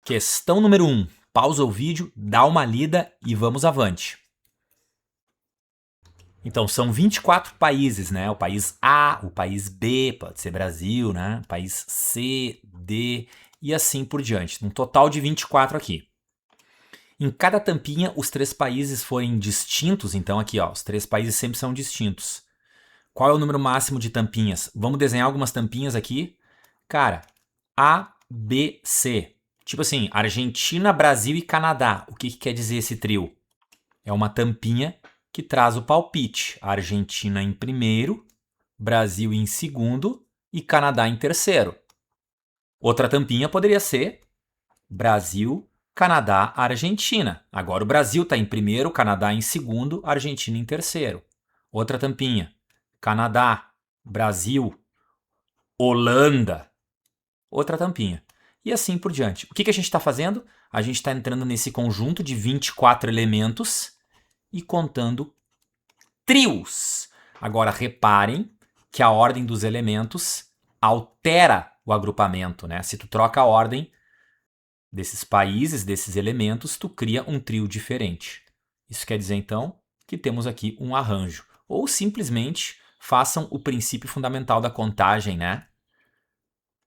Questão número 1. Pausa o vídeo, dá uma lida e vamos avante. Então, são 24 países, né? O país A, o país B, pode ser Brasil, né? O país C, D e assim por diante. Um total de 24 aqui. Em cada tampinha, os 3 países forem distintos, então aqui, ó, os 3 países sempre são distintos. Qual é o número máximo de tampinhas? Vamos desenhar algumas tampinhas aqui. Cara, A, B, C. Tipo assim, Argentina, Brasil e Canadá. O que quer dizer esse trio? É uma tampinha que traz o palpite. Argentina em primeiro, Brasil em segundo e Canadá em terceiro. Outra tampinha poderia ser Brasil, Canadá, Argentina. Agora o Brasil está em primeiro, Canadá em segundo, Argentina em terceiro. Outra tampinha. Canadá, Brasil, Holanda. Outra tampinha. E assim por diante. O que a gente está fazendo? A gente está entrando nesse conjunto de 24 elementos e contando trios. Agora reparem que a ordem dos elementos altera o agrupamento, né? Se tu troca a ordem desses países, desses elementos, tu cria um trio diferente. Isso quer dizer, então, que temos aqui um arranjo. Ou simplesmente façam o princípio fundamental da contagem, né?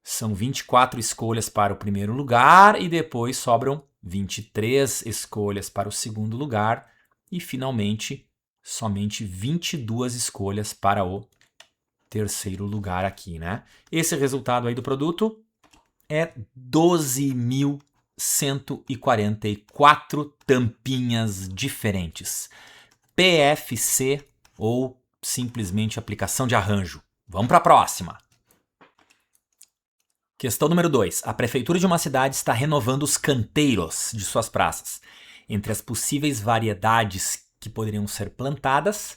São 24 escolhas para o primeiro lugar e depois sobram 23 escolhas para o segundo lugar e, finalmente, somente 22 escolhas para o terceiro lugar aqui, né? Esse resultado aí do produto é 12.144 tampinhas diferentes. PFC ou simplesmente aplicação de arranjo. Vamos para a próxima. Questão número 2. A prefeitura de uma cidade está renovando os canteiros de suas praças. Entre as possíveis variedades que poderiam ser plantadas,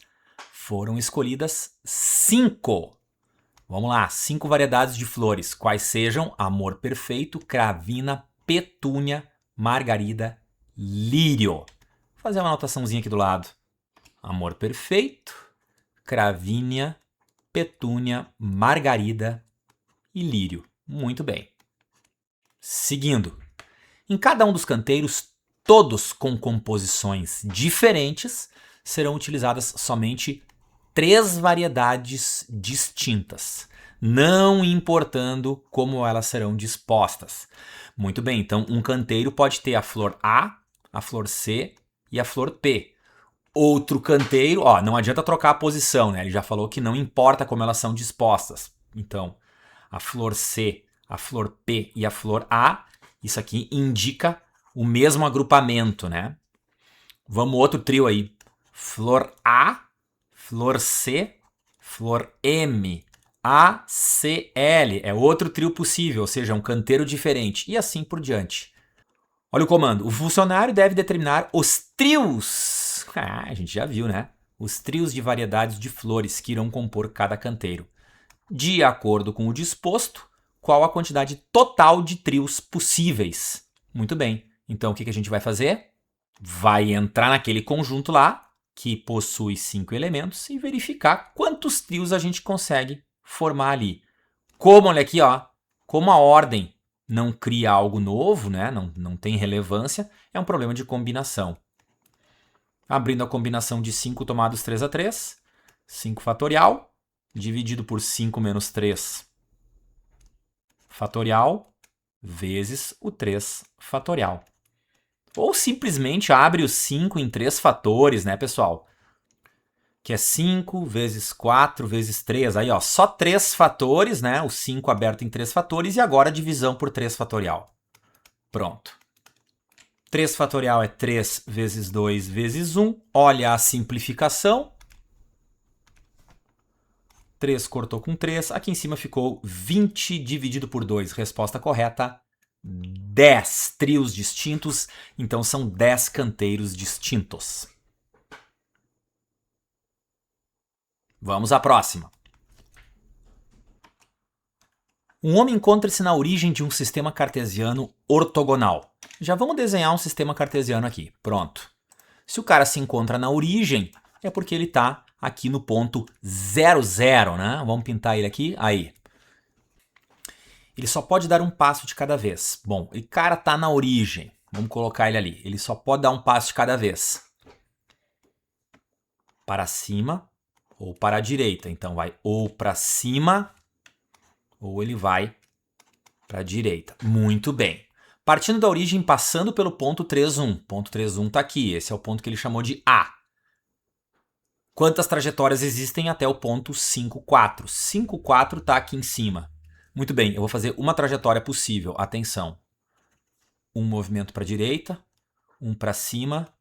foram escolhidas 5. Vamos lá, 5 variedades de flores, quais sejam amor perfeito, cravina, petúnia, margarida, lírio. Vou fazer uma anotaçãozinha aqui do lado. Amor perfeito, cravínia, petúnia, margarida e lírio. Muito bem. Seguindo. Em cada um dos canteiros, todos com composições diferentes, serão utilizadas somente 3 variedades distintas, não importando como elas serão dispostas. Muito bem, então um canteiro pode ter a flor A, a flor C e a flor P. Outro canteiro, ó, não adianta trocar a posição, né? Ele já falou que não importa como elas são dispostas. Então, a flor C, a flor P e a flor A, isso aqui indica o mesmo agrupamento, né? Vamos outro trio aí. Flor A, flor C, flor M, A, C, L. É outro trio possível, ou seja, um canteiro diferente. E assim por diante. Olha o comando. O funcionário deve determinar os trios. A gente já viu, né? Os trios de variedades de flores que irão compor cada canteiro. De acordo com o disposto, qual a quantidade total de trios possíveis? Muito bem. Então, o que a gente vai fazer? Vai entrar naquele conjunto lá, que possui 5 elementos, e verificar quantos trios a gente consegue formar ali. Como, olha aqui, ó, como a ordem não cria algo novo, né? Não tem relevância, é um problema de combinação. Abrindo a combinação de 5 tomados 3 a 3, 5 fatorial, dividido por 5 menos 3 fatorial, vezes o 3 fatorial. Ou simplesmente abre o 5 em 3 fatores, né, pessoal? Que é 5 vezes 4 vezes 3. Aí, ó, só 3 fatores, né? O 5 aberto em 3 fatores e agora a divisão por 3 fatorial. Pronto. 3 fatorial é 3 vezes 2 vezes 1. Olha a simplificação. 3 cortou com 3. Aqui em cima ficou 20 dividido por 2. Resposta correta, 10 trios distintos. Então são 10 canteiros distintos. Vamos à próxima. Um homem encontra-se na origem de um sistema cartesiano ortogonal. Já vamos desenhar um sistema cartesiano aqui. Pronto. Se o cara se encontra na origem, é porque ele está aqui no ponto 0, 0, né? Vamos pintar ele aqui. Aí. Ele só pode dar um passo de cada vez. Bom, o cara tá na origem. Vamos colocar ele ali. Ele só pode dar um passo de cada vez. Para cima ou para a direita. Então vai ou para cima ou ele vai para a direita. Muito bem. Partindo da origem, passando pelo ponto 3,1. Ponto 3,1 está aqui. Esse é o ponto que ele chamou de A. Quantas trajetórias existem até o ponto 5,4? 5,4 está aqui em cima. Muito bem, eu vou fazer uma trajetória possível. Atenção. Um movimento para a direita, um para cima,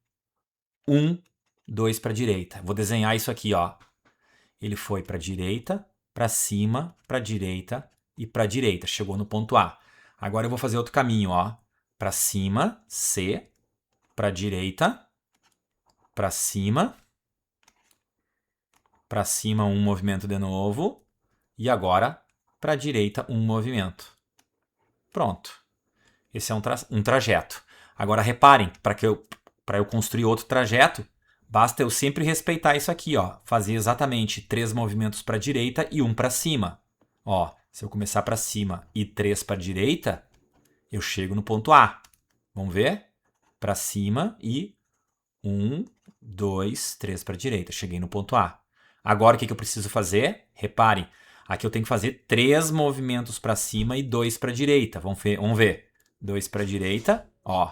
2 para a direita. Vou desenhar isso aqui, ó. Ele foi para a direita, para cima, para a direita e para a direita. Chegou no ponto A. Agora eu vou fazer outro caminho, ó. Para cima, C, para a direita, para cima, um movimento de novo e agora para a direita um movimento. Pronto. Esse é um trajeto. Agora reparem, para eu construir outro trajeto, basta eu sempre respeitar isso aqui, ó. Fazer exatamente 3 movimentos para a direita e 1 para cima. Ó, se eu começar para cima e 3 para a direita, eu chego no ponto A. Vamos ver? Para cima e 1, 2, 3 para a direita. Cheguei no ponto A. Agora o que eu preciso fazer? Reparem, aqui eu tenho que fazer 3 movimentos para cima e 2 para a direita. Vamos ver. 2 para a direita, ó.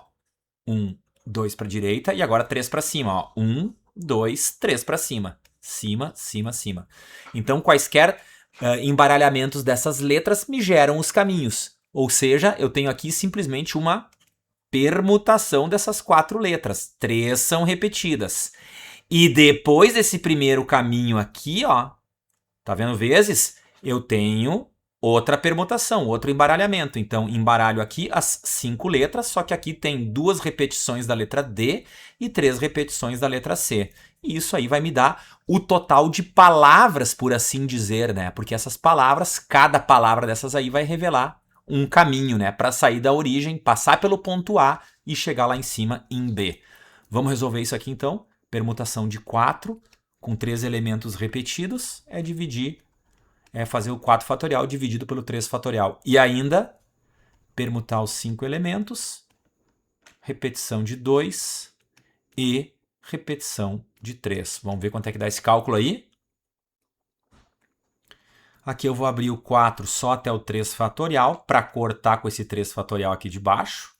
1, 2 para a direita e agora 3 para cima, ó. 1, 2, 3 para cima. Cima, cima, cima. Então, quaisquer embaralhamentos dessas letras me geram os caminhos. Ou seja, eu tenho aqui simplesmente uma permutação dessas 4 letras. 3 são repetidas. E depois desse primeiro caminho aqui, ó, tá vendo vezes? Eu tenho outra permutação, outro embaralhamento. Então, embaralho aqui as 5 letras, só que aqui tem 2 repetições da letra D e 3 repetições da letra C. E isso aí vai me dar o total de palavras, por assim dizer, né? Porque essas palavras, cada palavra dessas aí vai revelar um caminho, né? Para sair da origem, passar pelo ponto A e chegar lá em cima em B. Vamos resolver isso aqui então? Permutação de 4 com 3 elementos repetidos é fazer o 4 fatorial dividido pelo 3 fatorial. E ainda permutar os 5 elementos, repetição de 2 e repetição de 3. Vamos ver quanto é que dá esse cálculo aí? Aqui eu vou abrir o 4 só até o 3 fatorial, para cortar com esse 3 fatorial aqui de baixo.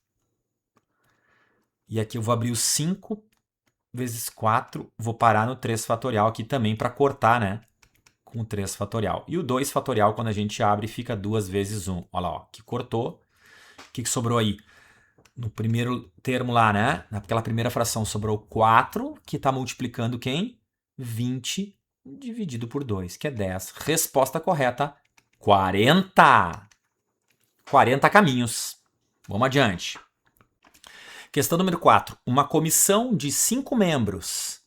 E aqui eu vou abrir o 5 vezes 4, vou parar no 3 fatorial aqui também para cortar, né? Com o 3 fatorial. E o 2 fatorial, quando a gente abre, fica 2 vezes 1. Olha lá, ó, que cortou. O que sobrou aí? No primeiro termo lá, né? Naquela primeira fração sobrou 4, que está multiplicando quem? 20 dividido por 2, que é 10. Resposta correta, 40. 40 caminhos. Vamos adiante. Questão número 4. Uma comissão de 5 membros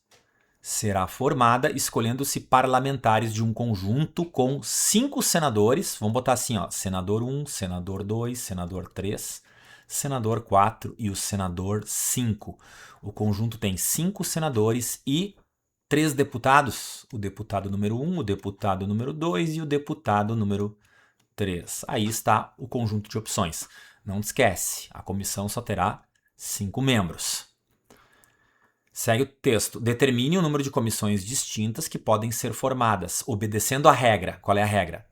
será formada escolhendo-se parlamentares de um conjunto com 5 senadores. Vamos botar assim, ó, senador 1, senador 2, senador 3, senador 4 e o senador 5. O conjunto tem 5 senadores e 3 deputados. O deputado número 1, o deputado número 2 e o deputado número 3. Aí está o conjunto de opções. Não esquece, a comissão só terá 5 membros. Segue o texto. Determine o número de comissões distintas que podem ser formadas, obedecendo a regra. Qual é a regra?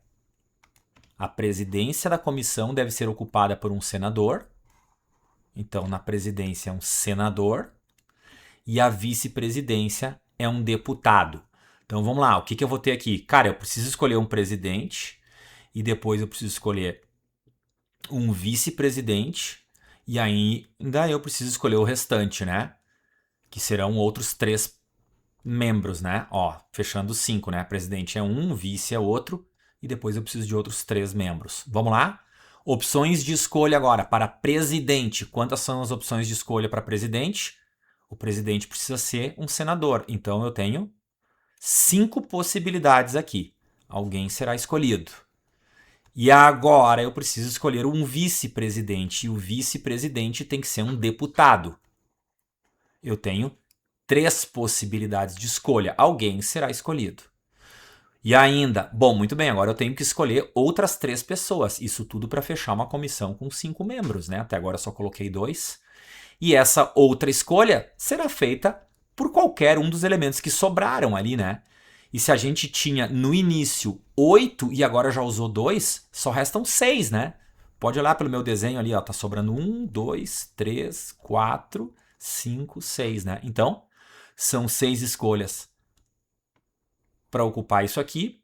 A presidência da comissão deve ser ocupada por um senador. Então, na presidência é um senador. E a vice-presidência é um deputado. Então, vamos lá. O que eu vou ter aqui? Cara, eu preciso escolher um presidente. E depois eu preciso escolher um vice-presidente. E ainda eu preciso escolher o restante, né? Que serão outros 3 membros, né? Ó, fechando 5, né? Presidente é um, vice é outro, e depois eu preciso de outros 3 membros. Vamos lá? Opções de escolha agora para presidente. Quantas são as opções de escolha para presidente? O presidente precisa ser um senador, então eu tenho 5 possibilidades aqui. Alguém será escolhido. E agora eu preciso escolher um vice-presidente, e o vice-presidente tem que ser um deputado. Eu tenho 3 possibilidades de escolha. Alguém será escolhido. E ainda, bom, muito bem, agora eu tenho que escolher outras 3 pessoas. Isso tudo para fechar uma comissão com 5 membros, né? Até agora eu só coloquei 2. E essa outra escolha será feita por qualquer um dos elementos que sobraram ali, né? E se a gente tinha no início 8 e agora já usou 2, só restam 6, né? Pode olhar pelo meu desenho ali, ó, tá sobrando 1, 2, 3, 4, 5, 6, né? Então, são 6 escolhas para ocupar isso aqui.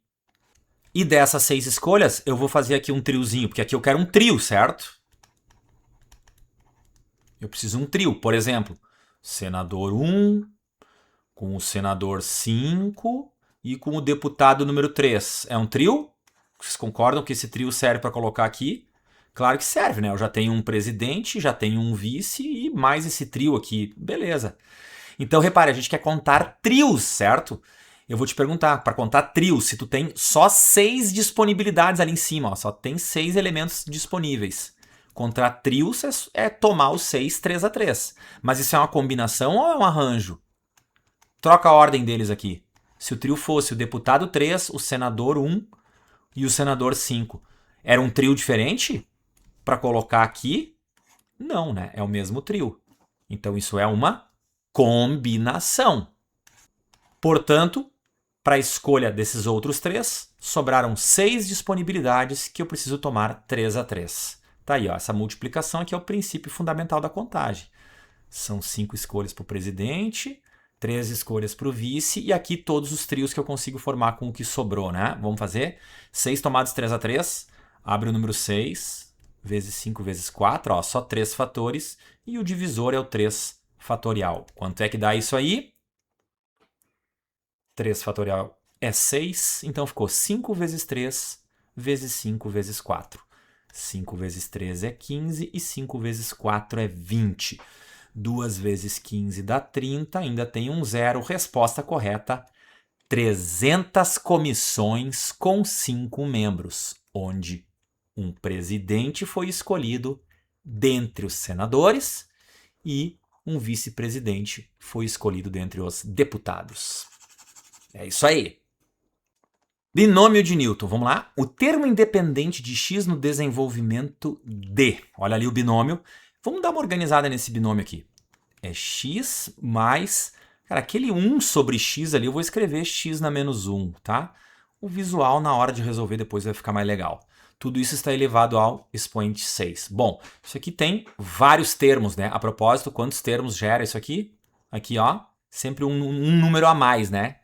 E dessas 6 escolhas, eu vou fazer aqui um triozinho, porque aqui eu quero um trio, certo? Eu preciso de um trio. Por exemplo, senador 1 com o senador 5 e com o deputado número 3. É um trio? Vocês concordam que esse trio serve para colocar aqui? Claro que serve, né? Eu já tenho um presidente, já tenho um vice e mais esse trio aqui. Beleza. Então, repare, a gente quer contar trios, certo? Eu vou te perguntar, para contar trios, se tu tem só 6 disponibilidades ali em cima, ó, só tem 6 elementos disponíveis. Contar trios é tomar os 6 3 a 3. Mas isso é uma combinação ou é um arranjo? Troca a ordem deles aqui. Se o trio fosse o deputado 3, o senador 1 e o senador 5, era um trio diferente? Para colocar aqui? Não, né? É o mesmo trio. Então isso é uma combinação. Portanto, para a escolha desses outros 3, sobraram 6 disponibilidades que eu preciso tomar 3 a 3. Tá aí, ó, essa multiplicação aqui é o princípio fundamental da contagem. São 5 escolhas para o presidente, 3 escolhas para o vice e aqui todos os trios que eu consigo formar com o que sobrou, né? Vamos fazer 6 tomados 3 a 3, abre o número 6, vezes 5 vezes 4, ó, só 3 fatores e o divisor é o 3 fatorial. Quanto é que dá isso aí? 3 fatorial é 6, então ficou 5 vezes 3 vezes 5 vezes 4. 5 vezes 3 é 15 e 5 vezes 4 é 20. 2 vezes 15 dá 30, ainda tem um zero. Resposta correta, 300 comissões com 5 membros, onde um presidente foi escolhido dentre os senadores e um vice-presidente foi escolhido dentre os deputados. É isso aí. Binômio de Newton, vamos lá? O termo independente de x no desenvolvimento d. Olha ali o binômio. Vamos dar uma organizada nesse binômio aqui. É x mais... Cara, aquele 1 sobre x ali, eu vou escrever x na menos 1, tá? O visual, na hora de resolver, depois vai ficar mais legal. Tudo isso está elevado ao expoente 6. Bom, isso aqui tem vários termos, né? A propósito, quantos termos gera isso aqui? Aqui, ó, sempre um número a mais, né?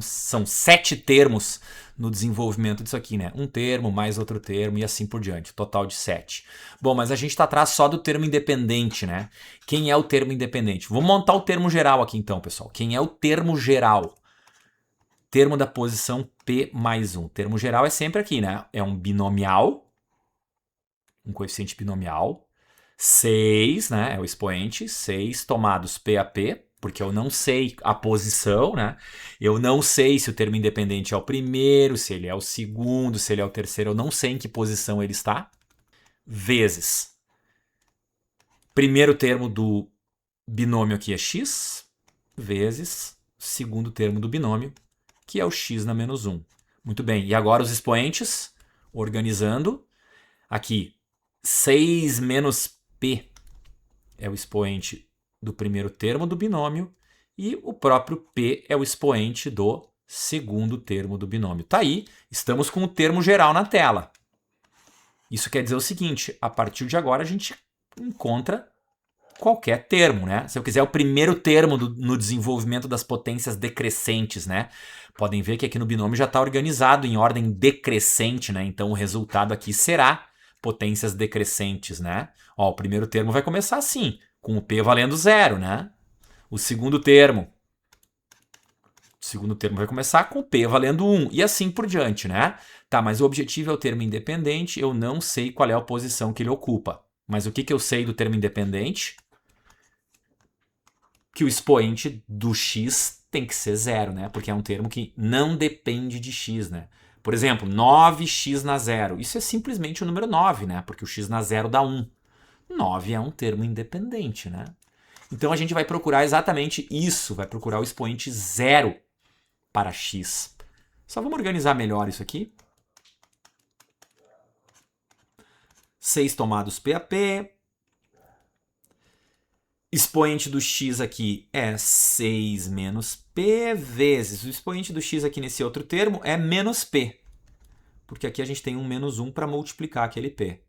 São 7 termos no desenvolvimento disso aqui, né? Um termo, mais outro termo e assim por diante. Total de 7. Bom, mas a gente está atrás só do termo independente, né? Quem é o termo independente? Vou montar o termo geral aqui então, pessoal. Quem é o termo geral? Termo da posição P mais 1. Termo geral é sempre aqui, né? É um binomial, um coeficiente binomial. 6, né? É o expoente. 6 tomados P a P, porque eu não sei a posição, né? Eu não sei se o termo independente é o primeiro, se ele é o segundo, se ele é o terceiro, eu não sei em que posição ele está. Vezes. Primeiro termo do binômio aqui é x, vezes segundo termo do binômio, que é o x na menos 1. Muito bem, e agora os expoentes, organizando. Aqui, 6 menos p é o expoente do primeiro termo do binômio e o próprio p é o expoente do segundo termo do binômio. Tá aí, estamos com o termo geral na tela. Isso quer dizer o seguinte, a partir de agora a gente encontra qualquer termo, né? Se eu quiser o primeiro termo no desenvolvimento das potências decrescentes, né? Podem ver que aqui no binômio já está organizado em ordem decrescente, né? Então o resultado aqui será potências decrescentes, né? Ó, o primeiro termo vai começar assim, com o P valendo 0, né? O segundo termo vai começar com o P valendo 1 e assim por diante, né? Tá, mas o objetivo é o termo independente, eu não sei qual é a posição que ele ocupa. Mas o que eu sei do termo independente? Que o expoente do x tem que ser 0, né? Porque é um termo que não depende de x, né? Por exemplo, 9x na 0. Isso é simplesmente o número 9, né? Porque o x na 0 dá 1. 9 é um termo independente, né? Então a gente vai procurar exatamente isso, vai procurar o expoente 0 para x. Só vamos organizar melhor isso aqui. 6 tomados P a P. Expoente do x aqui é 6 menos P vezes. O expoente do x aqui nesse outro termo é menos P. Porque aqui a gente tem um menos 1 para multiplicar aquele P.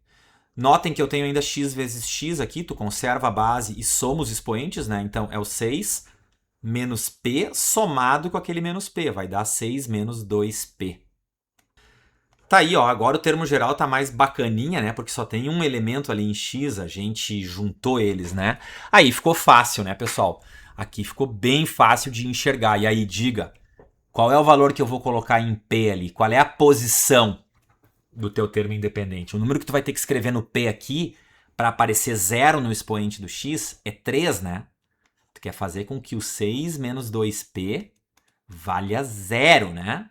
Notem que eu tenho ainda x vezes x aqui, tu conserva a base e soma os expoentes, né? Então é o 6 menos P somado com aquele menos P. Vai dar 6 menos 2P. Tá aí, ó, agora o termo geral tá mais bacaninha, né? Porque só tem um elemento ali em x, a gente juntou eles, né? Aí ficou fácil, né, pessoal? Aqui ficou bem fácil de enxergar. E aí, diga, qual é o valor que eu vou colocar em P ali? Qual é a posição do teu termo independente? O número que tu vai ter que escrever no P aqui para aparecer 0 no expoente do x é 3, né? Tu quer fazer com que o 6 menos 2P valha 0, né?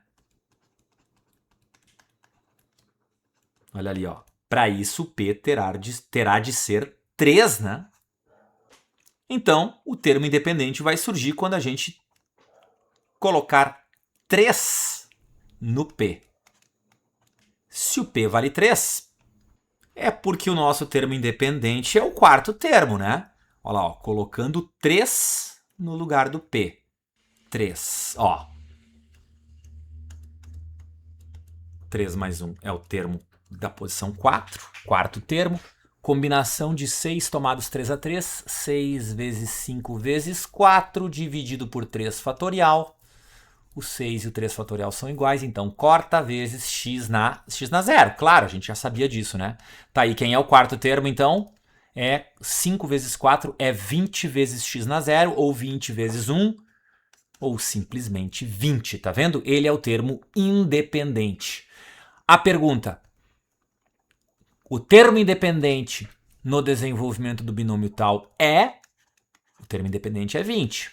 Olha ali, ó. Para isso, P terá de ser 3, né? Então, o termo independente vai surgir quando a gente colocar 3 no P. Se o P vale 3, é porque o nosso termo independente é o quarto termo, né? Olha lá, ó, colocando 3 no lugar do P. 3, ó. 3 mais 1 é o termo da posição 4, quarto termo. Combinação de 6 tomados 3 a 3, 6 vezes 5 vezes 4, dividido por 3 fatorial. O 6 e o 3 fatorial são iguais, então corta vezes x na 0. Claro, a gente já sabia disso, né? Tá aí, quem é o quarto termo, então? É 5 vezes 4 é 20 vezes x na 0, ou 20 vezes 1, ou simplesmente 20, tá vendo? Ele é o termo independente. A pergunta: o termo independente no desenvolvimento do binômio tal é? O termo independente é 20.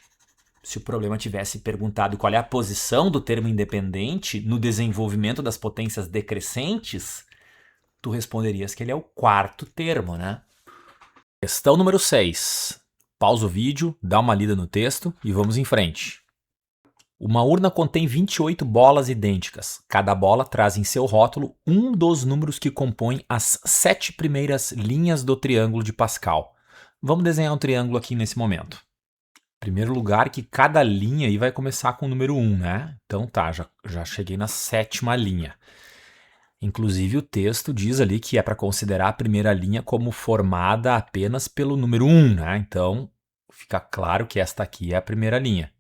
Se o problema tivesse perguntado qual é a posição do termo independente no desenvolvimento das potências decrescentes, tu responderias que ele é o quarto termo, né? Questão número 6. Pausa o vídeo, dá uma lida no texto e vamos em frente. Uma urna contém 28 bolas idênticas. Cada bola traz em seu rótulo um dos números que compõem as 7 primeiras linhas do triângulo de Pascal. Vamos desenhar um triângulo aqui nesse momento. Primeiro lugar que cada linha aí vai começar com o número 1, né? Então tá, já cheguei na 7ª linha. Inclusive o texto diz ali que é para considerar a primeira linha como formada apenas pelo número 1, né? Então fica claro que esta aqui é a primeira linha.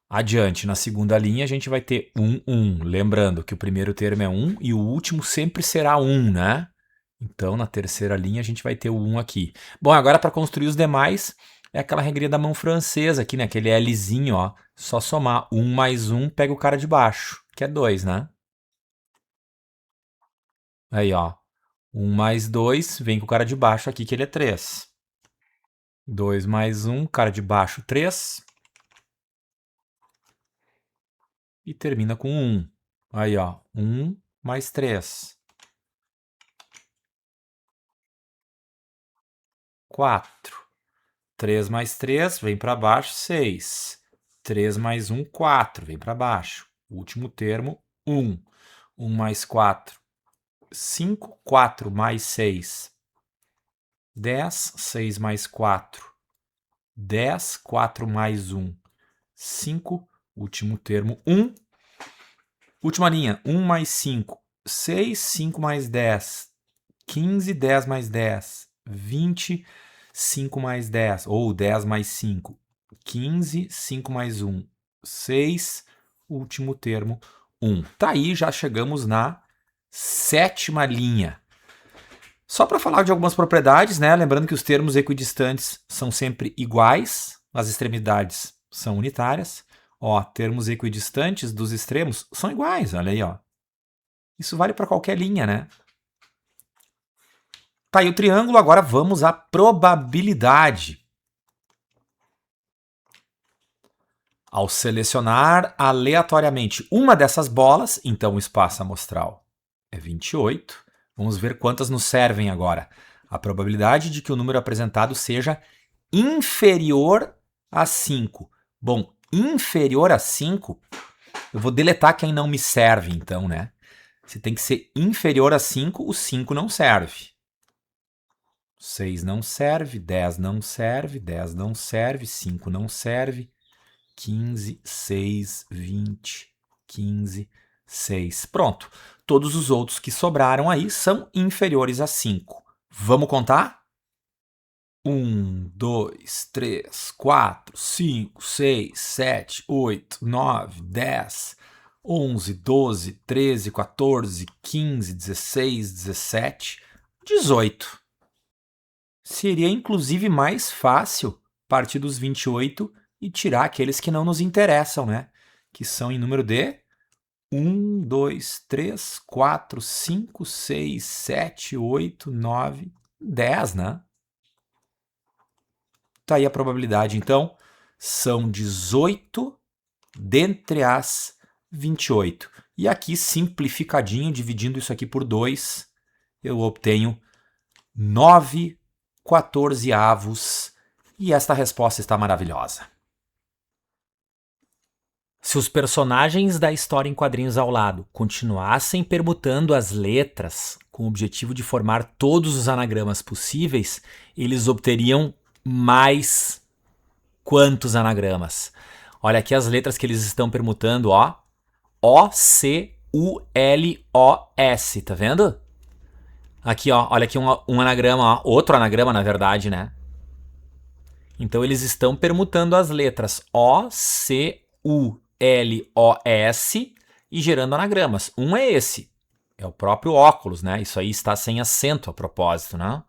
Adiante, na segunda linha a gente vai ter 1, 1. Lembrando que o primeiro termo é 1 e o último sempre será 1, né? Então, na terceira linha a gente vai ter o 1 aqui. Bom, agora para construir os demais, é aquela regrinha da mão francesa aqui, né? Aquele Lzinho, ó. Só somar 1 mais 1, pega o cara de baixo, que é 2, né? Aí, ó. 1 mais 2, vem com o cara de baixo aqui, que ele é 3. 2 mais 1, cara de baixo, 3. E termina com 1. Aí, ó. 1 mais 3. 4. 3 mais 3, vem para baixo, 6. 3 mais 1, 4, vem para baixo. Último termo, 1. 1 mais 4, 5. 4 mais 6, 10. 6 mais 4, 10. 4 mais 1, 5. Último termo, 1. Última linha, 1 mais 5, 6. 5 mais 10, 15. 10 mais 10, 20. 5 mais 10, ou 10 mais 5, 15, 5 mais 1, 6, último termo, 1. Tá aí, já chegamos na 7ª linha. Só para falar de algumas propriedades, né? Lembrando que os termos equidistantes são sempre iguais, as extremidades são unitárias. Ó, termos equidistantes dos extremos são iguais, olha aí, ó. Isso vale para qualquer linha, né? Tá aí o triângulo, agora vamos à probabilidade. Ao selecionar aleatoriamente uma dessas bolas, então o espaço amostral é 28. Vamos ver quantas nos servem agora. A probabilidade de que o número apresentado seja inferior a 5. Bom, inferior a 5, eu vou deletar quem não me serve, então, né? Se tem que ser inferior a 5, o 5 não serve. 6 não serve, 10 não serve, 10 não serve, 5 não serve, 15, 6, 20, 15, 6. Pronto. Todos os outros que sobraram aí são inferiores a 5. Vamos contar? 1, 2, 3, 4, 5, 6, 7, 8, 9, 10, 11, 12, 13, 14, 15, 16, 17, 18. Seria inclusive mais fácil partir dos 28 e tirar aqueles que não nos interessam, né? Que são em número de 1, 2, 3, 4, 5, 6, 7, 8, 9, 10, né? Tá aí a probabilidade, então, são 18 dentre as 28. E aqui, simplificadinho, dividindo isso aqui por 2, eu obtenho 9/14. E esta resposta está maravilhosa. Se os personagens da história em quadrinhos ao lado continuassem permutando as letras com o objetivo de formar todos os anagramas possíveis, eles obteriam mais quantos anagramas? Olha aqui as letras que eles estão permutando, ó. O-C-U-L-O-S, tá vendo? Aqui, ó, olha aqui um anagrama, ó, outro anagrama na verdade, né? Então eles estão permutando as letras O-C-U-L-O-S e gerando anagramas. Um é esse, é o próprio óculos, né? Isso aí está sem acento a propósito, né?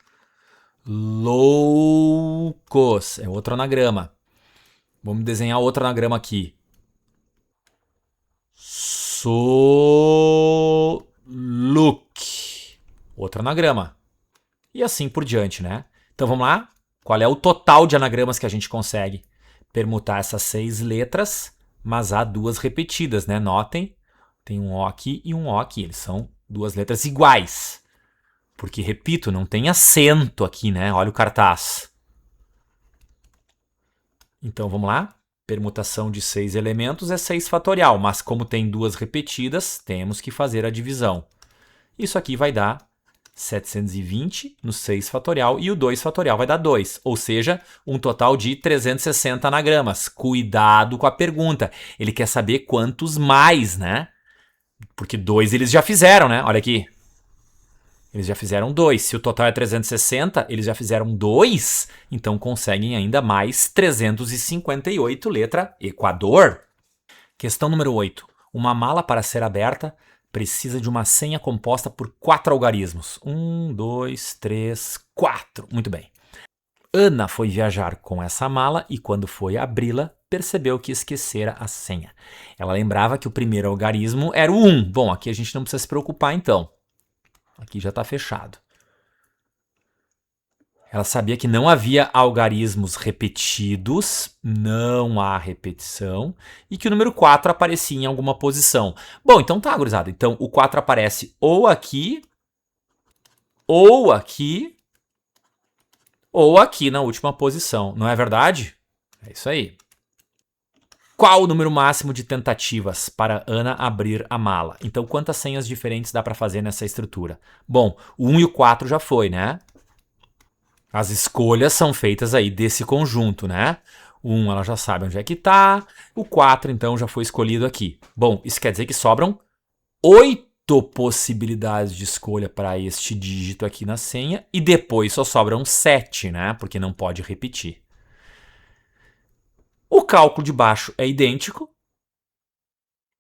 Loucos, é outro anagrama. Vamos desenhar outro anagrama aqui. Soluk, outro anagrama. E assim por diante, né? Então vamos lá? Qual é o total de anagramas que a gente consegue permutar essas 6 letras, mas há 2 repetidas, né? Notem, tem um O aqui e um O aqui. Eles são 2 letras iguais. Porque, repito, não tem acento aqui, né? Olha o cartaz. Então vamos lá? Permutação de 6 elementos é 6 fatorial, mas como tem 2 repetidas, temos que fazer a divisão. Isso aqui vai dar 720 no 6 fatorial e o 2 fatorial vai dar 2, ou seja, um total de 360 anagramas. Cuidado com a pergunta, ele quer saber quantos mais, né? Porque 2 eles já fizeram, né? Olha aqui. Eles já fizeram 2. Se o total é 360, eles já fizeram 2, então conseguem ainda mais 358, letra Equador. Questão número 8. Uma mala para ser aberta precisa de uma senha composta por 4 algarismos. 1, 2, 3, 4. Muito bem. Ana foi viajar com essa mala e quando foi abri-la, percebeu que esquecera a senha. Ela lembrava que o primeiro algarismo era o 1. Bom, aqui a gente não precisa se preocupar então. Aqui já está fechado. Ela sabia que não havia algarismos repetidos, não há repetição, e que o número 4 aparecia em alguma posição. Bom, então tá, gurizada. Então o 4 aparece ou aqui na última posição. Não é verdade? É isso aí. Qual o número máximo de tentativas para Ana abrir a mala? Então, quantas senhas diferentes dá para fazer nessa estrutura? Bom, o 1 e o 4 já foi, né? As escolhas são feitas aí desse conjunto, né? O 1 ela já sabe onde é que tá. O 4, então, já foi escolhido aqui. Bom, isso quer dizer que sobram 8 possibilidades de escolha para este dígito aqui na senha. E depois só sobram 7, né? Porque não pode repetir. O cálculo de baixo é idêntico.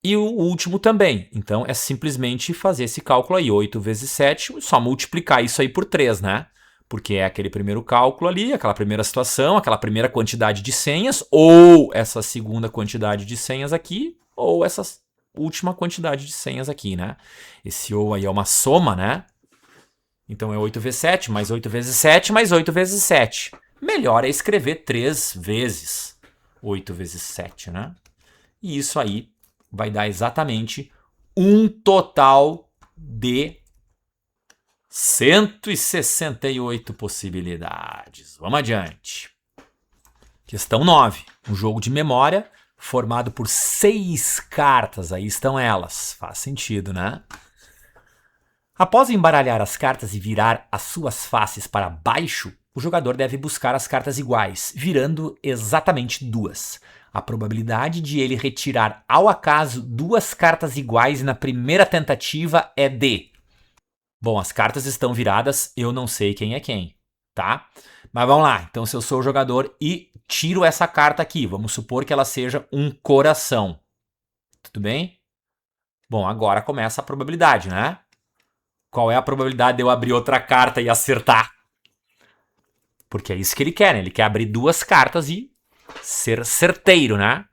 E o último também. Então, é simplesmente fazer esse cálculo aí. 8 vezes 7, só multiplicar isso aí por 3, né? Porque é aquele primeiro cálculo ali, aquela primeira situação, aquela primeira quantidade de senhas, ou essa segunda quantidade de senhas aqui, ou essa última quantidade de senhas aqui, né? Esse ou aí é uma soma, né? Então é 8 vezes 7, mais 8 vezes 7, mais 8 vezes 7. Melhor é escrever 3 vezes 8 vezes 7, né? E isso aí vai dar exatamente um total de 168 possibilidades. Vamos adiante. Questão 9. Um jogo de memória formado por 6 cartas. Aí estão elas. Faz sentido, né? Após embaralhar as cartas e virar as suas faces para baixo, o jogador deve buscar as cartas iguais, virando exatamente 2. A probabilidade de ele retirar ao acaso 2 cartas iguais na primeira tentativa é de... Bom, as cartas estão viradas, eu não sei quem é quem, tá? Mas vamos lá, então se eu sou o jogador e tiro essa carta aqui, vamos supor que ela seja um coração. Tudo bem? Bom, agora começa a probabilidade, né? Qual é a probabilidade de eu abrir outra carta e acertar? Porque é isso que ele quer, né? Ele quer abrir 2 cartas e ser certeiro, né?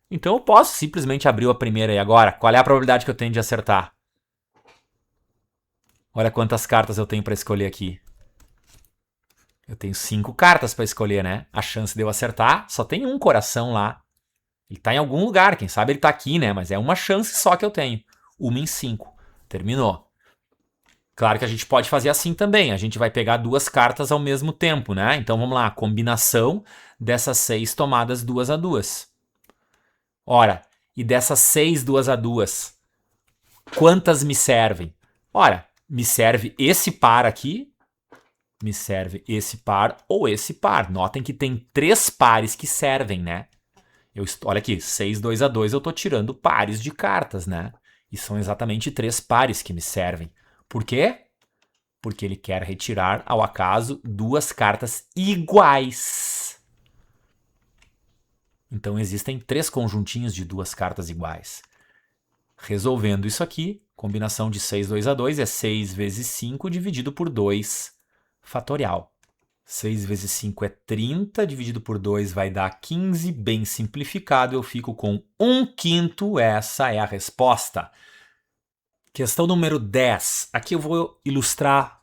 Então eu posso simplesmente abrir a primeira e agora. Qual é a probabilidade que eu tenho de acertar? Olha quantas cartas eu tenho para escolher aqui. Eu tenho 5 cartas para escolher, né? A chance de eu acertar, só tem um coração lá. Ele tá em algum lugar, quem sabe ele tá aqui, né? Mas é uma chance só que eu tenho. 1 em 5. Terminou. Claro que a gente pode fazer assim também. A gente vai pegar 2 cartas ao mesmo tempo, né? Então vamos lá, combinação dessas 6 tomadas 2 a 2. Ora, e dessas 6 2 a 2, quantas me servem? Ora, me serve esse par aqui, me serve esse par ou esse par. Notem que tem 3 pares que servem, né? Olha aqui, 6 2 a 2 eu tô tirando pares de cartas, né? E são exatamente 3 pares que me servem. Por quê? Porque ele quer retirar ao acaso 2 cartas iguais. Então existem 3 conjuntinhos de 2 cartas iguais. Resolvendo isso aqui, combinação de 6 2 a 2 é 6 vezes 5 dividido por 2 fatorial. 6 vezes 5 é 30, dividido por 2 vai dar 15. Bem simplificado, eu fico com 1/5. Essa é a resposta. Questão número 10. Aqui eu vou ilustrar,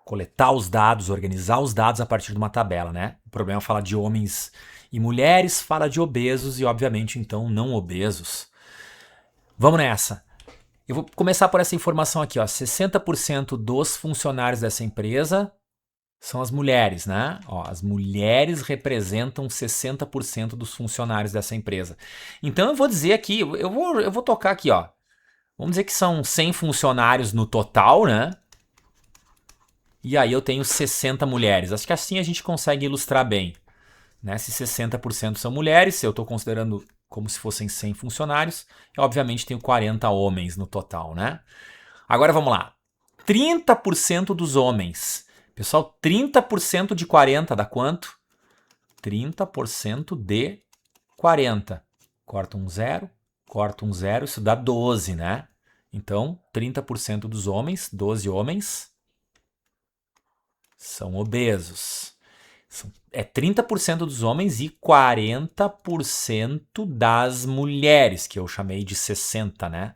coletar os dados, organizar os dados a partir de uma tabela, né? O problema é falar de homens e mulheres, fala de obesos e, obviamente, então, não obesos. Vamos nessa. Eu vou começar por essa informação aqui, ó. 60% dos funcionários dessa empresa são as mulheres, né? Ó, as mulheres representam 60% dos funcionários dessa empresa. Então eu vou dizer aqui, eu vou tocar aqui, ó. Vamos dizer que são 100 funcionários no total, né? E aí eu tenho 60 mulheres. Acho que assim a gente consegue ilustrar bem. Né? Se 60% são mulheres, se eu estou considerando como se fossem 100 funcionários, eu obviamente tenho 40 homens no total, né? Agora vamos lá. 30% dos homens. Pessoal, 30% de 40 dá quanto? 30% de 40. Corta um zero, isso dá 12, né? Então, 30% dos homens, 12 homens, são obesos. É 30% dos homens e 40% das mulheres, que eu chamei de 60, né?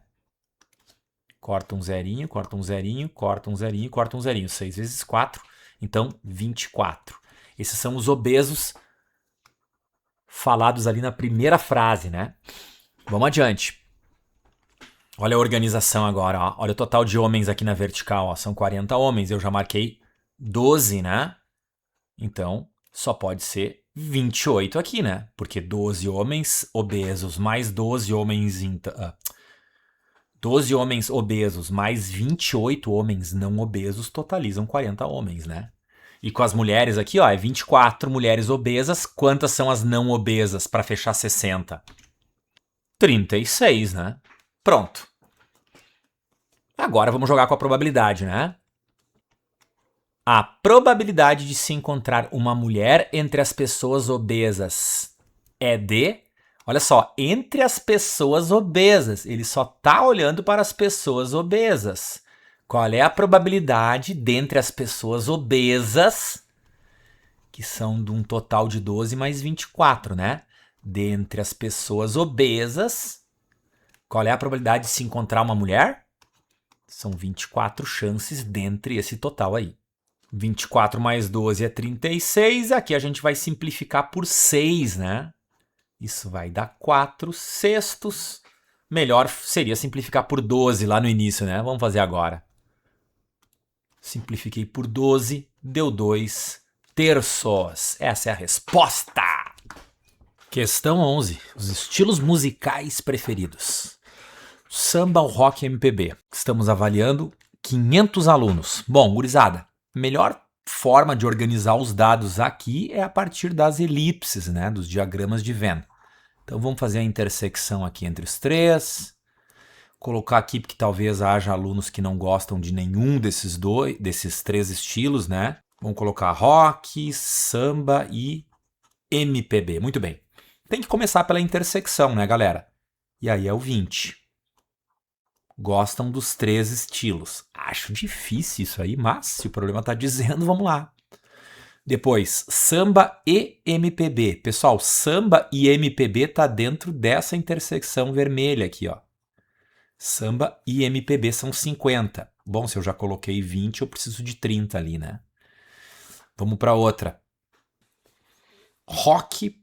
Corta um zerinho, corta um zerinho, corta um zerinho, corta um zerinho. 6 vezes 4, então 24. Esses são os obesos falados ali na primeira frase, né? Vamos adiante. Olha a organização agora, ó. Olha o total de homens aqui na vertical, ó. São 40 homens, eu já marquei 12, né? Então, só pode ser 28 aqui, né? Porque 12 homens obesos mais 12 homens... 12 homens obesos mais 28 homens não obesos totalizam 40 homens, né? E com as mulheres aqui, ó, é 24 mulheres obesas. Quantas são as não obesas para fechar 60? 36, né? Pronto. Agora vamos jogar com a probabilidade, né? A probabilidade de se encontrar uma mulher entre as pessoas obesas é de... Olha só, entre as pessoas obesas. Ele só está olhando para as pessoas obesas. Qual é a probabilidade dentre as pessoas obesas, que são de um total de 12 mais 24, né? Dentre as pessoas obesas, qual é a probabilidade de se encontrar uma mulher? São 24 chances dentre esse total aí. 24 mais 12 é 36. Aqui a gente vai simplificar por 6, né? Isso vai dar 4 sextos. Melhor seria simplificar por 12 lá no início, né? Vamos fazer agora. Simplifiquei por 12, deu 2 terços. Essa é a resposta. Questão 11. Os estilos musicais preferidos. Samba, rock e MPB. Estamos avaliando 500 alunos. Bom, gurizada, melhor forma de organizar os dados aqui é a partir das elipses, né, dos diagramas de Venn. Então vamos fazer a intersecção aqui entre os três. Colocar aqui porque talvez haja alunos que não gostam de nenhum desses três estilos, né? Vamos colocar rock, samba e MPB. Muito bem. Tem que começar pela intersecção, né, galera? E aí é o 20. Gostam dos três estilos. Acho difícil isso aí, mas se o problema está dizendo, vamos lá. Depois, samba e MPB. Pessoal, samba e MPB tá dentro dessa intersecção vermelha aqui, ó. Samba e MPB são 50. Bom, se eu já coloquei 20, eu preciso de 30 ali, né? Vamos para outra. Rock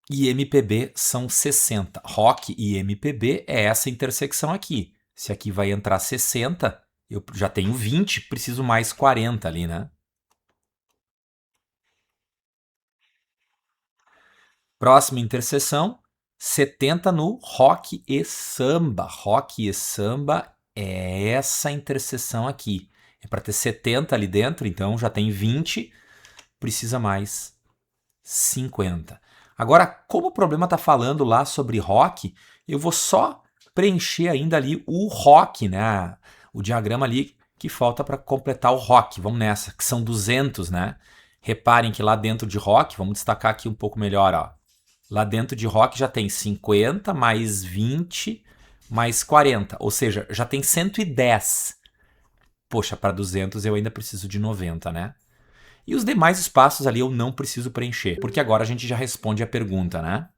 e MPB são 60. Rock e MPB é essa intersecção aqui. Se aqui vai entrar 60, eu já tenho 20, preciso mais 40 ali, né? Próxima interseção, 70 no rock e samba. Rock e samba é essa interseção aqui. É para ter 70 ali dentro, então já tem 20, precisa mais 50. Agora, como o problema está falando lá sobre rock, eu vou só preencher ainda ali o rock, né? O diagrama ali que falta para completar o rock. Vamos nessa, que são 200, né? Reparem que lá dentro de rock, vamos destacar aqui um pouco melhor, ó. Lá dentro de rock já tem 50 mais 20 mais 40, ou seja, já tem 110. Poxa, para 200 eu ainda preciso de 90, né? E os demais espaços ali eu não preciso preencher, porque agora a gente já responde a pergunta, né?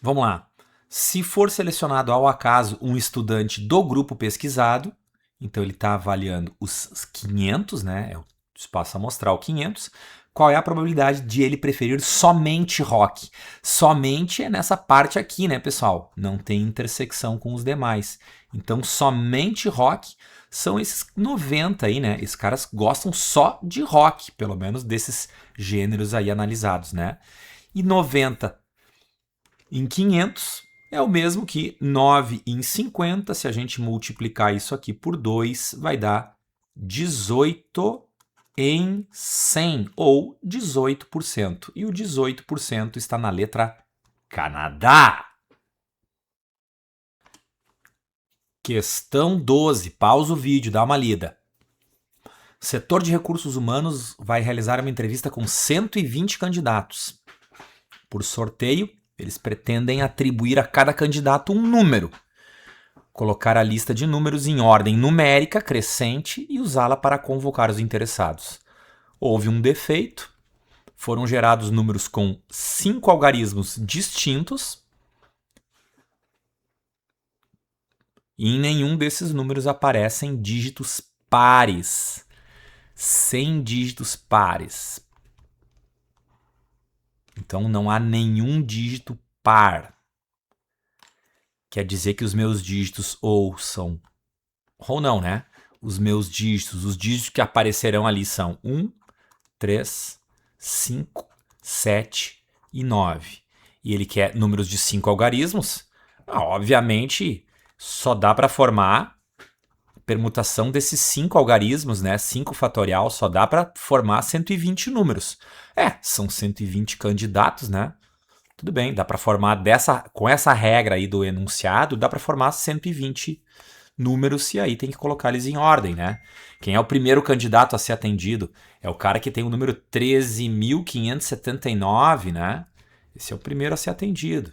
Vamos lá. Se for selecionado ao acaso um estudante do grupo pesquisado, então ele está avaliando os 500, né? É o espaço amostral 500. Qual é a probabilidade de ele preferir somente rock? Somente é nessa parte aqui, né, pessoal? Não tem intersecção com os demais. Então, somente rock são esses 90 aí, né? Esses caras gostam só de rock, pelo menos desses gêneros aí analisados, né? E 90 em 500 é o mesmo que 9 em 50. Se a gente multiplicar isso aqui por 2, vai dar 18 em 100, ou 18%. E o 18% está na letra Canadá. Questão 12. Pausa o vídeo, dá uma lida. O setor de recursos humanos vai realizar uma entrevista com 120 candidatos. Por sorteio, eles pretendem atribuir a cada candidato um número. Colocar a lista de números em ordem numérica crescente e usá-la para convocar os interessados. Houve um defeito, foram gerados números com 5 algarismos distintos e em nenhum desses números aparecem dígitos pares. 100 dígitos pares. Então não há nenhum dígito par. Quer dizer que os meus dígitos ou são... Ou não, né? Os meus dígitos, os dígitos que aparecerão ali são 1, 3, 5, 7 e 9. E ele quer números de 5 algarismos. Obviamente, só dá para formar permutação desses 5 algarismos, né? 5 fatorial, só dá para formar 120 números. São 120 candidatos, né? Tudo bem, dá para formar com essa regra aí do enunciado, dá para formar 120 números e aí tem que colocar eles em ordem, né? Quem é o primeiro candidato a ser atendido? É o cara que tem o número 13.579, né? Esse é o primeiro a ser atendido.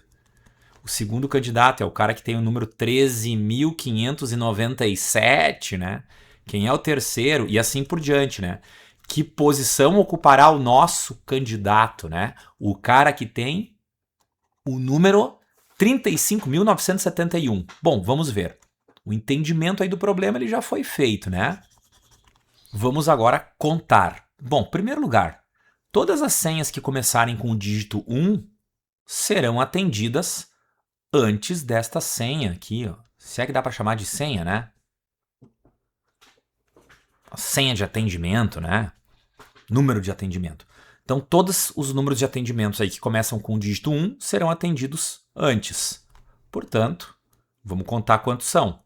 O segundo candidato é o cara que tem o número 13.597, né? Quem é o terceiro? E assim por diante, né? Que posição ocupará o nosso candidato, né? O cara que tem o número 35.971. Bom, vamos ver. O entendimento aí do problema ele já foi feito, né? Vamos agora contar. Bom, em primeiro lugar, todas as senhas que começarem com o dígito 1 serão atendidas antes desta senha aqui, ó. Se é que dá para chamar de senha, né? A senha de atendimento, né? Número de atendimento. Então, todos os números de atendimentos aí que começam com o dígito 1 serão atendidos antes. Portanto, vamos contar quantos são.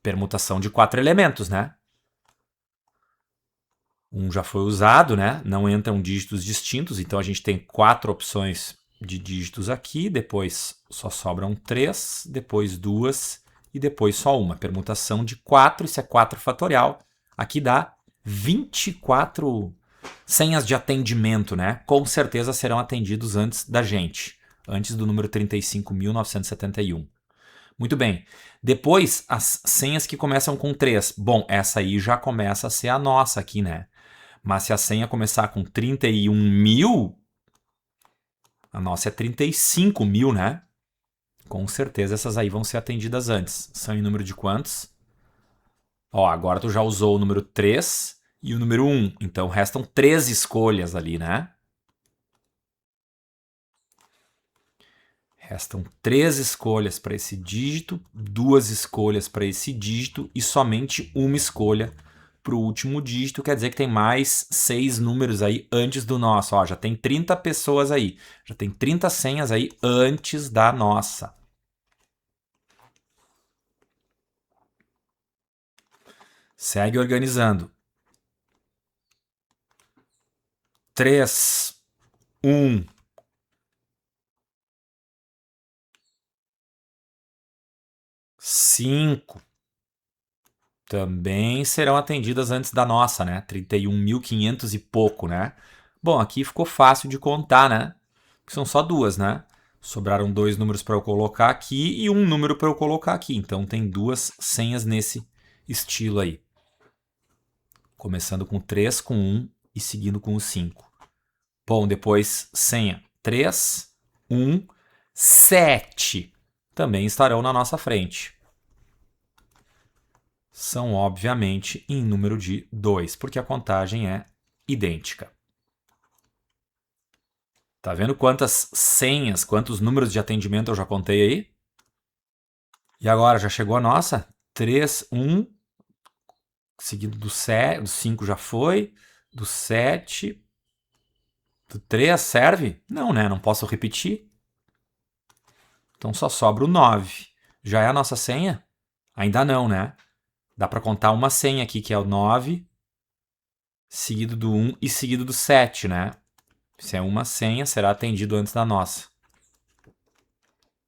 Permutação de 4 elementos, né? 1 já foi usado, né? Não entram dígitos distintos, então a gente tem 4 opções de dígitos aqui, depois só sobram 3, depois 2 e depois só uma. Permutação de 4, isso é 4 fatorial. Aqui dá 24 senhas de atendimento, né? Com certeza serão atendidos antes da gente, antes do número 35.971. Muito bem. Depois, as senhas que começam com 3. Bom, essa aí já começa a ser a nossa aqui, né? Mas se a senha começar com 31.000, a nossa é 35.000, né? Com certeza essas aí vão ser atendidas antes. São em número de quantos? Ó, agora tu já usou o número 3 e o número 1. Então restam 3 escolhas ali, né? Restam 3 escolhas para esse dígito, 2 escolhas para esse dígito e somente uma escolha para o último dígito. Quer dizer que tem mais 6 números aí antes do nosso. Ó, já tem 30 pessoas aí. Já tem 30 senhas aí antes da nossa. Segue organizando. 3, 1, 5. Também serão atendidas antes da nossa, né? 31.500 e pouco, né? Bom, aqui ficou fácil de contar, né? Que são só 2, né? Sobraram 2 números para eu colocar aqui e um número para eu colocar aqui. Então tem 2 senhas nesse estilo aí. Começando com 3, com 1 e seguindo com o 5. Bom, depois senha 3, 1, 7. Também estarão na nossa frente. São, obviamente, em número de 2, porque a contagem é idêntica. Tá vendo quantas senhas, quantos números de atendimento eu já contei aí? E agora, já chegou a nossa? 3, 1, seguido do 7, do 5 já foi, do 7, do 3 serve? Não, né? Não posso repetir. Então só sobra o 9. Já é a nossa senha? Ainda não, né? Dá para contar uma senha aqui, que é o 9, seguido do 1 e seguido do 7, né? Se é uma senha, será atendido antes da nossa.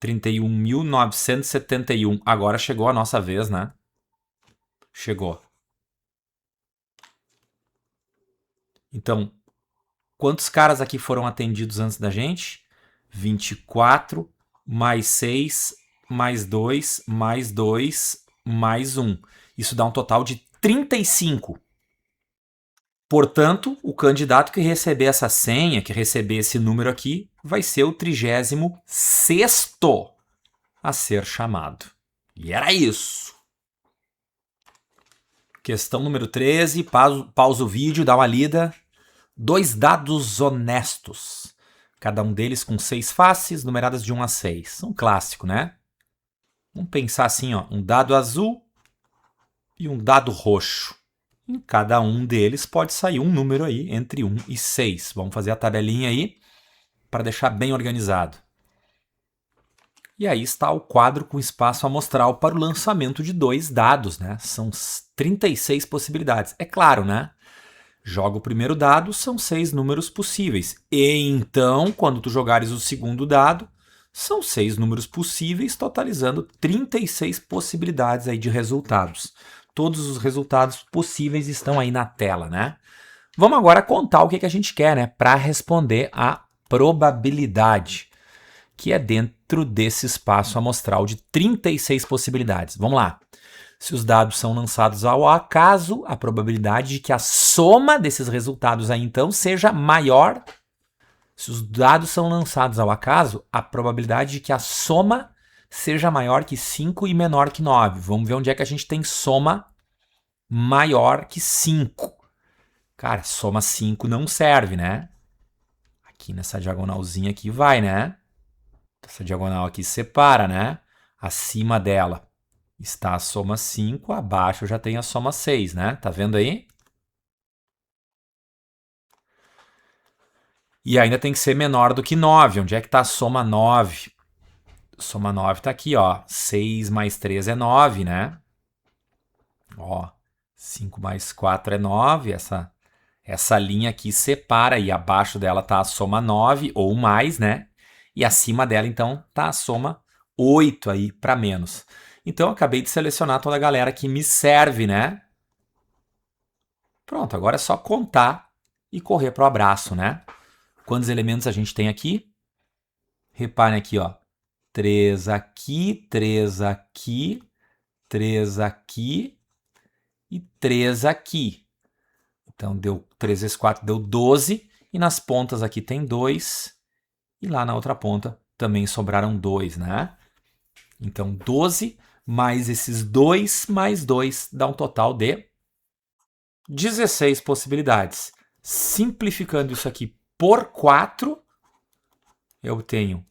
31.971. Agora chegou a nossa vez, né? Chegou. Então, quantos caras aqui foram atendidos antes da gente? 24, mais 6, mais 2, mais 2, mais 1. Isso dá um total de 35. Portanto, o candidato que receber essa senha, que receber esse número aqui, vai ser o 36º a ser chamado. E era isso. Questão número 13, pausa o vídeo, dá uma lida. 2 dados honestos. Cada um deles com 6 faces, numeradas de 1 a 6. Um clássico, né? Vamos pensar assim, ó, um dado azul e um dado roxo. Em cada um deles pode sair um número aí entre 1 e 6. Vamos fazer a tabelinha aí para deixar bem organizado. E aí está o quadro com espaço amostral para o lançamento de 2 dados, né? São 36 possibilidades. É claro, né? Joga o primeiro dado, são 6 números possíveis. E então, quando tu jogares o segundo dado, são 6 números possíveis, totalizando 36 possibilidades aí de resultados. Todos os resultados possíveis estão aí na tela, né? Vamos agora contar o que a gente quer, né? Para responder a probabilidade, que é dentro desse espaço amostral de 36 possibilidades. Vamos lá. Se os dados são lançados ao acaso, a probabilidade de que a soma desses resultados aí, então, seja maior. Se os dados são lançados ao acaso, a probabilidade de que a soma seja maior que 5 e menor que 9. Vamos ver onde é que a gente tem soma maior que 5. Cara, soma 5 não serve, né? Aqui nessa diagonalzinha aqui vai, né? Essa diagonal aqui separa, né? Acima dela está a soma 5, abaixo já tem a soma 6, né? Tá vendo aí? E ainda tem que ser menor do que 9. Onde é que está a soma 9? Soma 9 está aqui, ó. 6 mais 3 é 9, né? Ó, 5 mais 4 é 9. Essa linha aqui separa e abaixo dela está a soma 9 ou mais, né? E acima dela, então, está a soma 8 aí para menos. Então, eu acabei de selecionar toda a galera que me serve, né? Pronto, agora é só contar e correr para o abraço, né? Quantos elementos a gente tem aqui? Reparem aqui, ó. 3 aqui, 3 aqui, 3 aqui e 3 aqui. Então, deu 3 vezes 4, deu 12. E nas pontas aqui tem 2. E lá na outra ponta também sobraram 2, né? Então, 12 mais esses 2 mais 2 dá um total de 16 possibilidades. Simplificando isso aqui por 4, eu tenho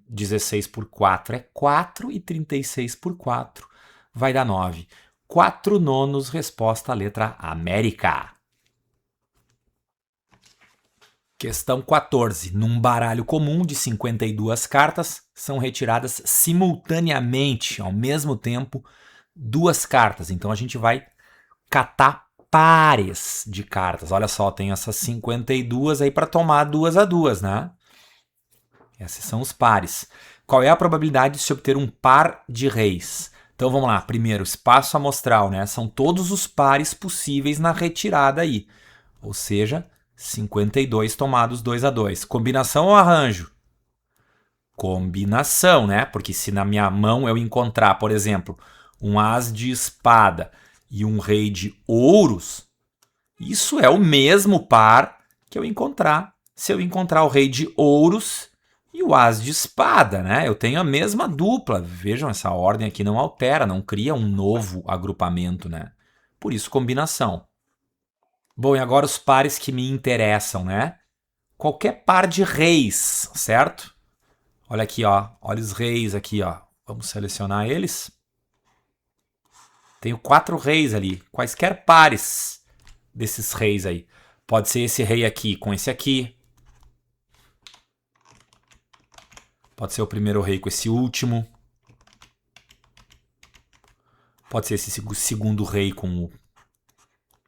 16 por 4 é 4 e 36 por 4 vai dar 9. 4 nonos, resposta à letra América. Questão 14. Num baralho comum de 52 cartas, são retiradas simultaneamente, ao mesmo tempo, 2 cartas. Então a gente vai catar pares de cartas. Olha só, tem essas 52 aí para tomar 2 a 2, né? Esses são os pares. Qual é a probabilidade de se obter um par de reis? Então vamos lá. Primeiro, espaço amostral, né? São todos os pares possíveis na retirada aí. Ou seja, 52 tomados 2 a 2. Combinação ou arranjo? Combinação, né? Porque se na minha mão eu encontrar, por exemplo, um as de espada e um rei de ouros, isso é o mesmo par que eu encontrar se eu encontrar o rei de ouros e o as de espada, né? Eu tenho a mesma dupla. Vejam, essa ordem aqui não altera, não cria um novo agrupamento, né? Por isso, combinação. Bom, e agora os pares que me interessam, né? Qualquer par de reis, certo? Olha aqui, ó. Olha os reis aqui, ó. Vamos selecionar eles. Tenho 4 reis ali. Quaisquer pares desses reis aí. Pode ser esse rei aqui com esse aqui. Pode ser o primeiro rei com esse último. Pode ser esse segundo rei com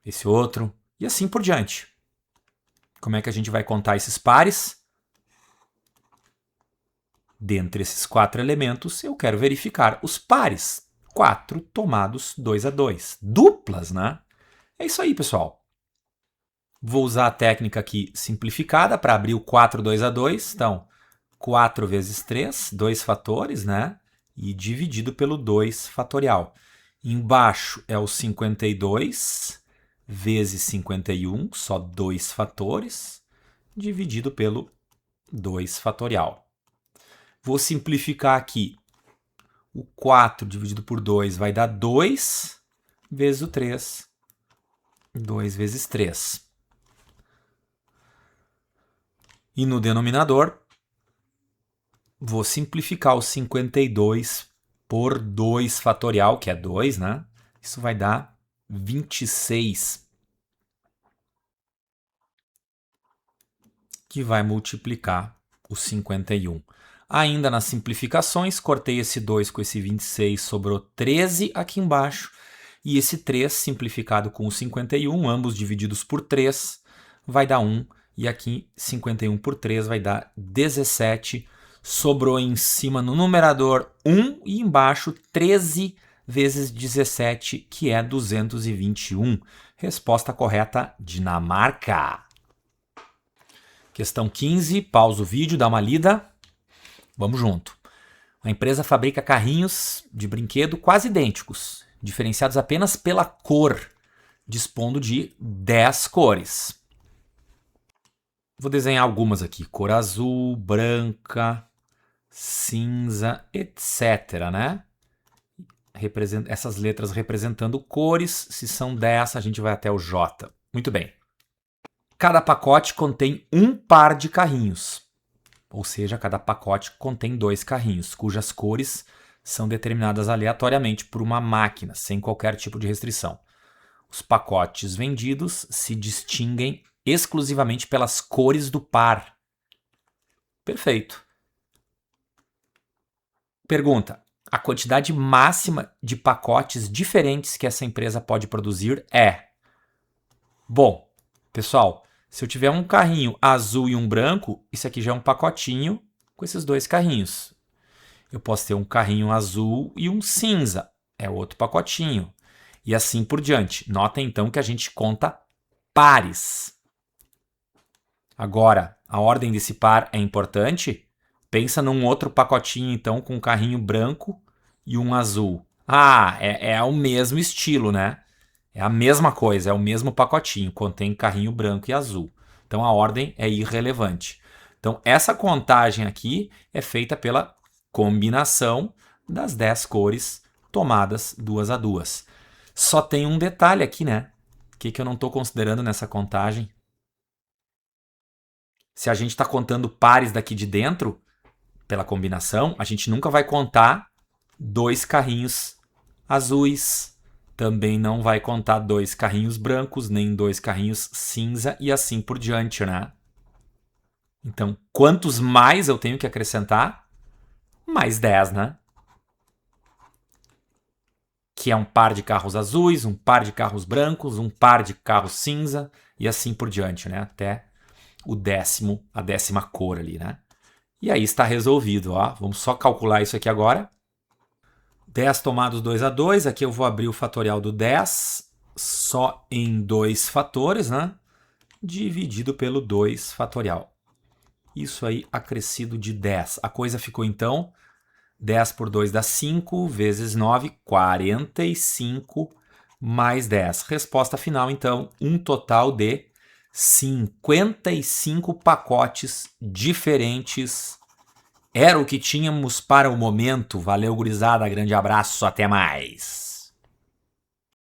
esse outro. E assim por diante. Como é que a gente vai contar esses pares? Dentre esses 4 elementos, eu quero verificar os pares. 4 tomados 2 a 2. Duplas, né? É isso aí, pessoal. Vou usar a técnica aqui simplificada para abrir o 4, 2 a 2. Então, 4 vezes 3, 2 fatores, né? E dividido pelo 2 fatorial. Embaixo é o 52 vezes 51, só 2 fatores, dividido pelo 2 fatorial. Vou simplificar aqui. O 4 dividido por 2 vai dar 2 vezes o 3. 2 vezes 3. E no denominador, vou simplificar o 52 por 2 fatorial, que é 2, né? Isso vai dar 26. Que vai multiplicar o 51. Ainda nas simplificações, cortei esse 2 com esse 26, sobrou 13 aqui embaixo. E esse 3 simplificado com o 51, ambos divididos por 3, vai dar 1. E aqui 51 por 3 vai dar 17. Sobrou em cima no numerador 1 e embaixo 13 vezes 17, que é 221. Resposta correta, Dinamarca. Questão 15, pausa o vídeo, dá uma lida. Vamos junto. A empresa fabrica carrinhos de brinquedo quase idênticos, diferenciados apenas pela cor, dispondo de 10 cores. Vou desenhar algumas aqui. Cor azul, branca, cinza, etc, né? Essas letras representando cores. Se são 10, a gente vai até o J. Muito bem. Cada pacote contém um par de carrinhos. Ou seja, cada pacote contém 2 carrinhos, cujas cores são determinadas aleatoriamente por uma máquina, sem qualquer tipo de restrição. Os pacotes vendidos se distinguem exclusivamente pelas cores do par. Perfeito. Pergunta: a quantidade máxima de pacotes diferentes que essa empresa pode produzir é... Bom, pessoal, se eu tiver um carrinho azul e um branco, isso aqui já é um pacotinho com esses dois carrinhos. Eu posso ter um carrinho azul e um cinza, é outro pacotinho. E assim por diante. Notem então que a gente conta pares. Agora, a ordem desse par é importante? Pensa num outro pacotinho então com um carrinho branco e um azul. Ah, é o mesmo estilo, né? É a mesma coisa, é o mesmo pacotinho, contém carrinho branco e azul. Então a ordem é irrelevante. Então essa contagem aqui é feita pela combinação das 10 cores tomadas 2 a 2. Só tem um detalhe aqui, né? O que eu não estou considerando nessa contagem? Se a gente está contando pares daqui de dentro, pela combinação, a gente nunca vai contar 2 carrinhos azuis, também não vai contar 2 carrinhos brancos, nem 2 carrinhos cinza e assim por diante, né? Então, quantos mais eu tenho que acrescentar? Mais 10, né? Que é um par de carros azuis, um par de carros brancos, um par de carros cinza e assim por diante, né? Até o décimo, a 10ª cor ali, né? E aí está resolvido, ó. Vamos só calcular isso aqui agora. 10 tomados 2 a 2, aqui eu vou abrir o fatorial do 10, só em 2 fatores, né? Dividido pelo 2 fatorial. Isso aí acrescido de 10. A coisa ficou então 10 por 2 dá 5, vezes 9, 45, mais 10. Resposta final, então, um total de 55 pacotes diferentes. Era o que tínhamos para o momento. Valeu, gurizada. Grande abraço. Até mais.